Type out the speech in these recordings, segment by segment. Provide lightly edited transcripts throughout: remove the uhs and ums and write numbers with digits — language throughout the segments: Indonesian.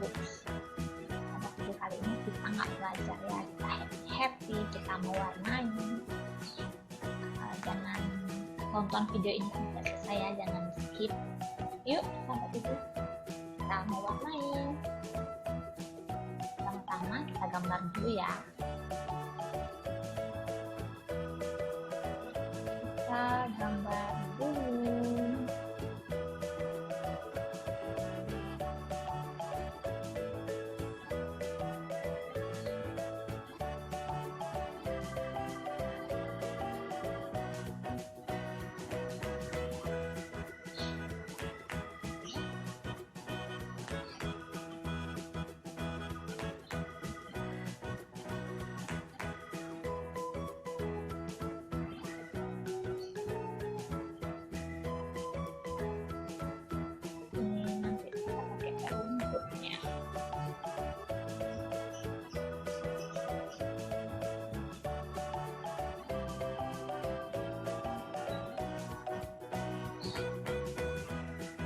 books. Pada video kali ini kita nggak belajar ya, kita happy, kita mewarnai. Jangan tonton video ini sampai selesai ya, jangan skip. Yuk sahabat ibu, kita mewarnai. Pertama-tama kita gambar dulu ya. Kita gambar dulu.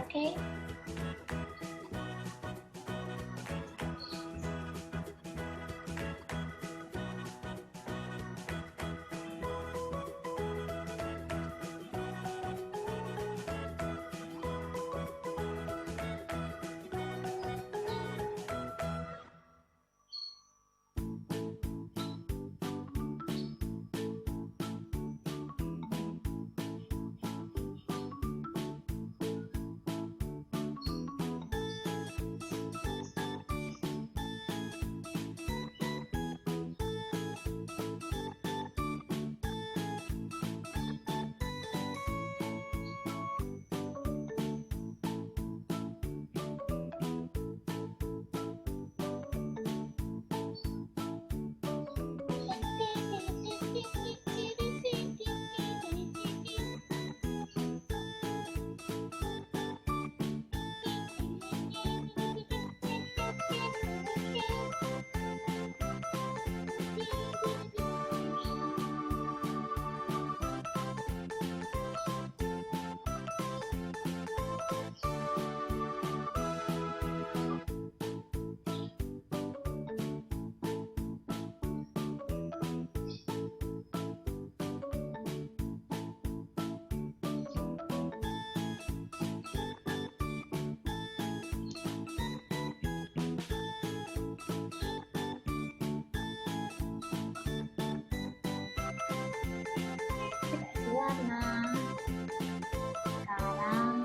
Oke. Warna. Sekarang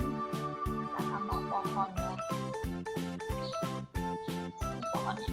kita tambah pohonnya. Pohonnya.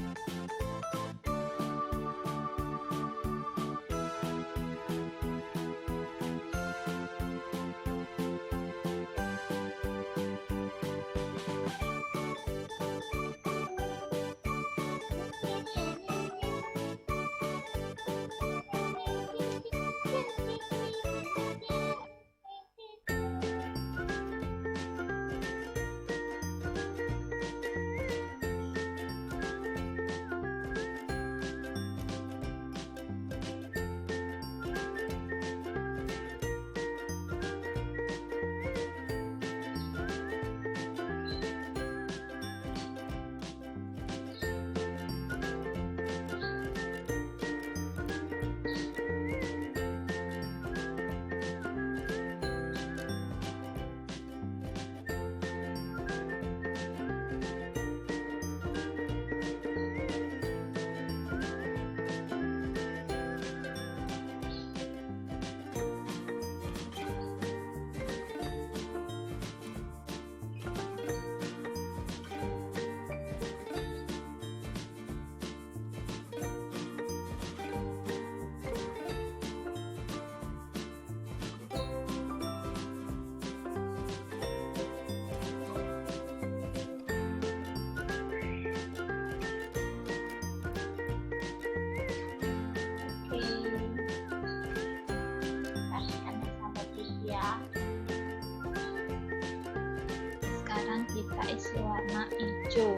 Kita isi warna hijau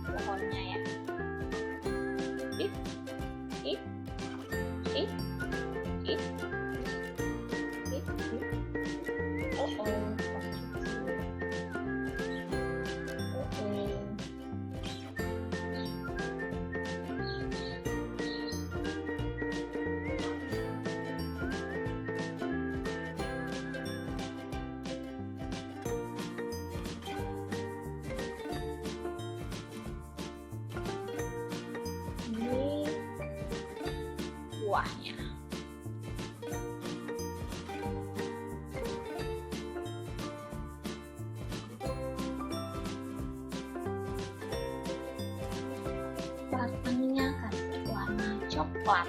pohonnya ya. coklat.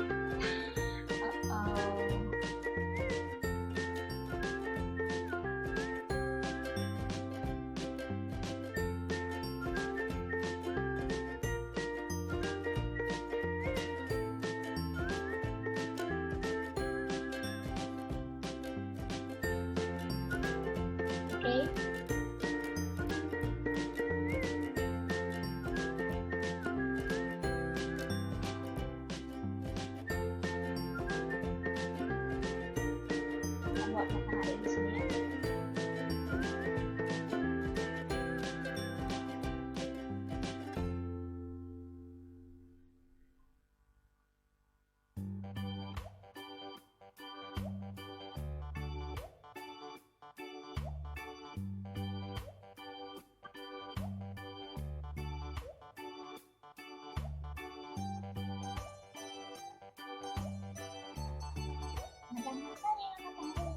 Oke. Kita buat matahari di sini ya. Ada matanya, matahari.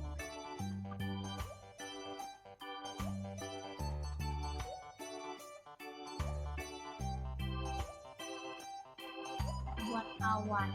Buat awan.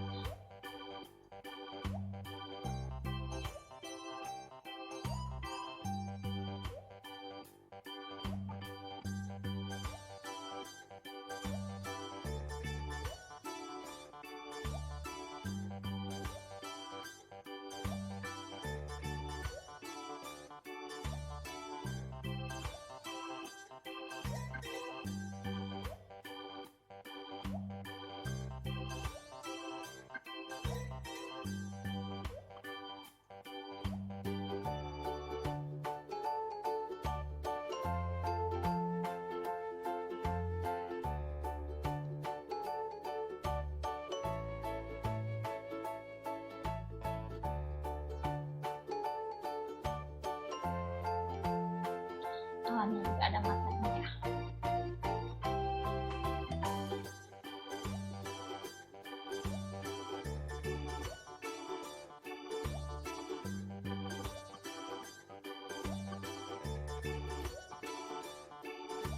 Awannya juga ada matanya ya.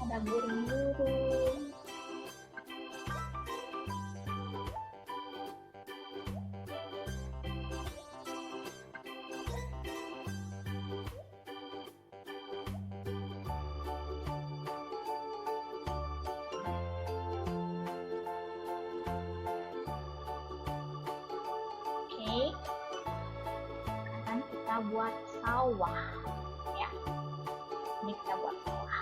Ada burung-burung. Oke. Sekarang kita buat sawah ya. Ini kita buat sawah.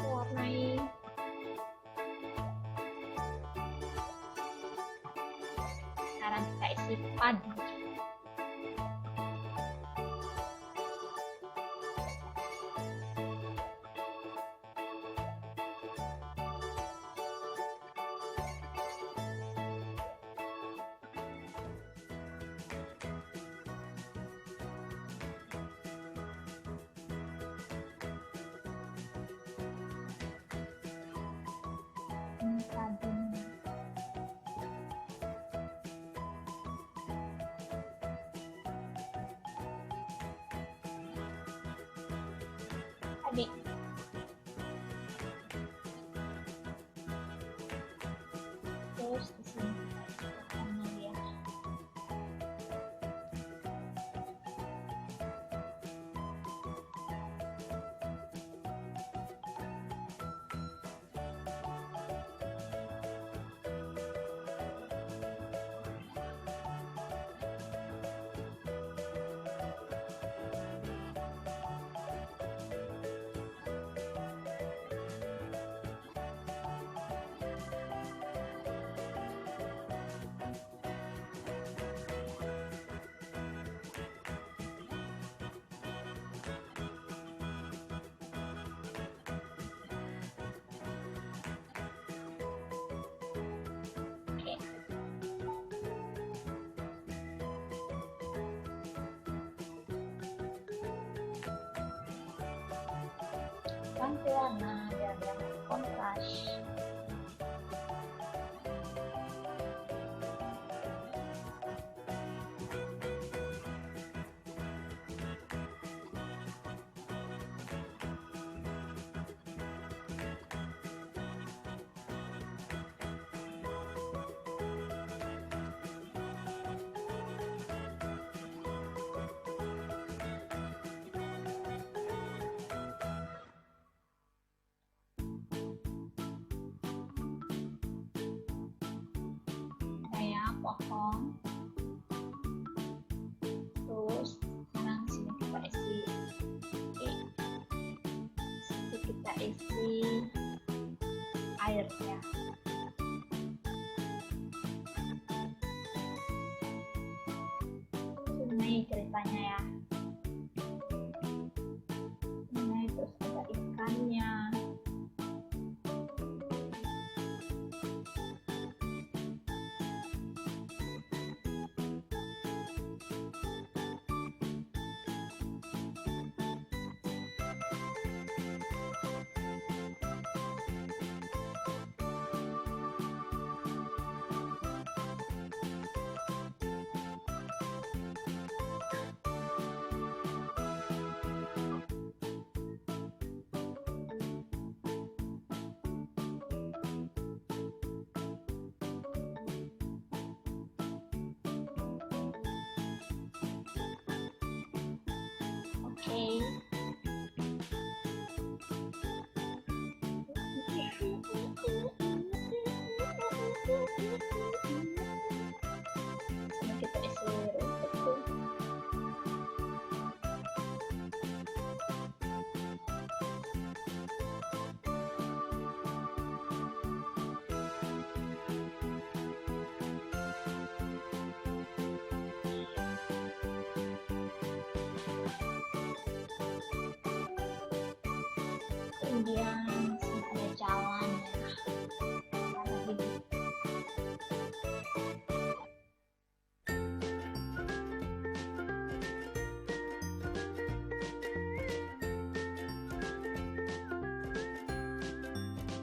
Warnai. Sekarang kita isi padi. Ini padinya. Padi. Terus di sini letakkannya dia. ganti warna biar dapat kontras. Pohon, terus sekarang sini kita isi air ya. Sungai ceritanya ya, sungai terus ada ikannya. Oke. Ini kita isi rumput tuh. Kemudian ada jalan ya,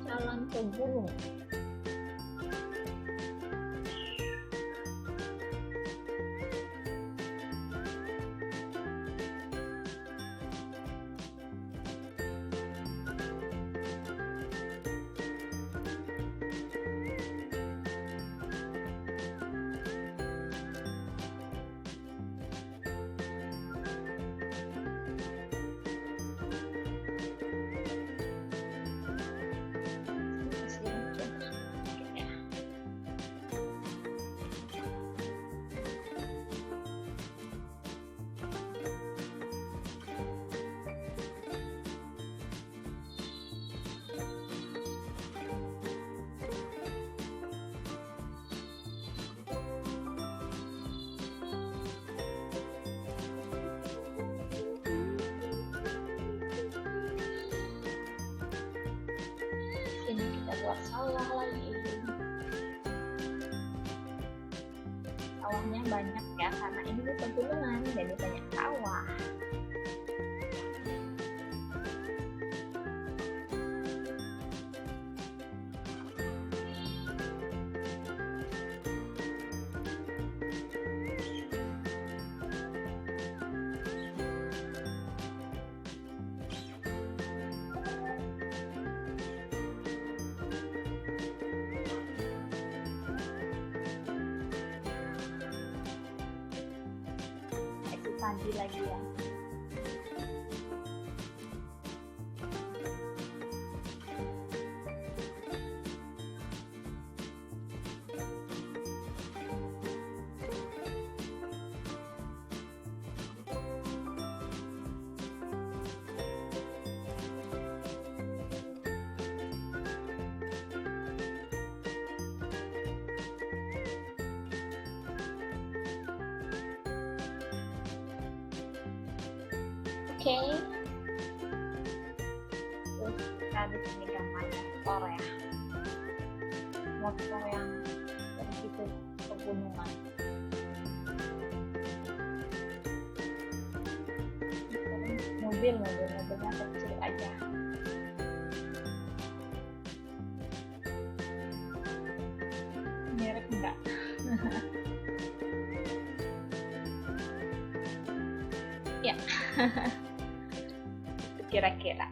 jalan ke gunung. Ini kita buat sawah lagi. Sawahnya banyak ya, karena ini di pegunungan jadi banyak sawah. Padi lagi ya. Oke. Terus kita di sini gambar motor ya. Motor yang pergi ke pegunungan. Mobilnya kecil aja. mirip enggak? Ya. Kira-kira.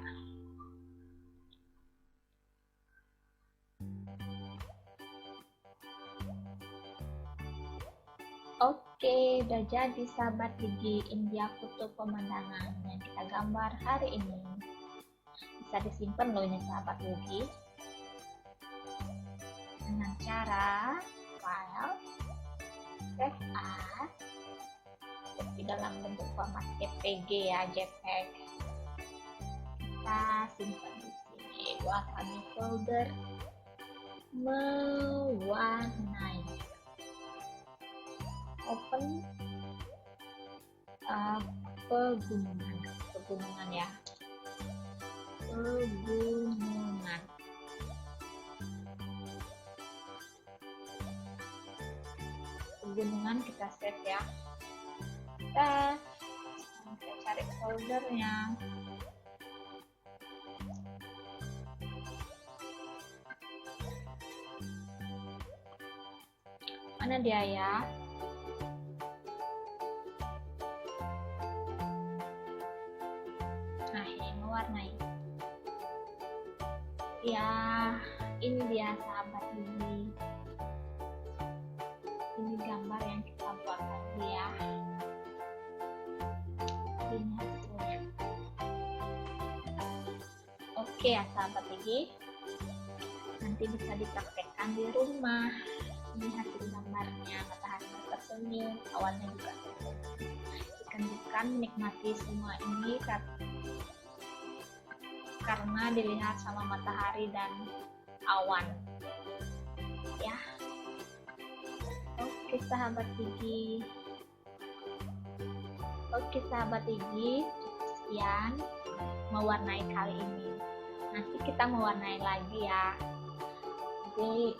Oke, udah jadi sahabat gigi India foto pemandangan yang kita gambar hari ini. Bisa disimpan loh ini sahabat gigi dengan cara file save as di dalam bentuk format JPG ya, JPEG. Kita simpan di sini, buatkan di folder Mewarnai. Open pegunungan ya, pegunungan kita save ya. Kita cari foldernya. Mana dia ya? Nah, ini mewarnai. Ya, ini dia sahabat gigi. Ini gambar yang kita buat tadi ya. Ini hasilnya. Oke ya sahabat gigi. Nanti bisa dipraktekkan di rumah. Ini hasil gambarnya, matahari tersenyum, awannya juga tersenyum. Ikan-ikan menikmati semua ini karena dilihat sama matahari dan awan ya. Oke sahabat gigi, sekian mewarnai kali ini. Nanti kita mewarnai lagi ya. Jadi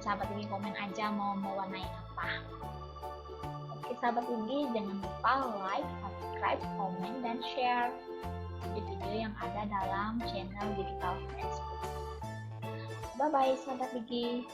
sahabat gigi komen aja mau mewarnai apa. Oke sahabat gigi, jangan lupa like, subscribe, komen, dan share di video yang ada dalam channel digital Facebook. Bye bye sahabat gigi.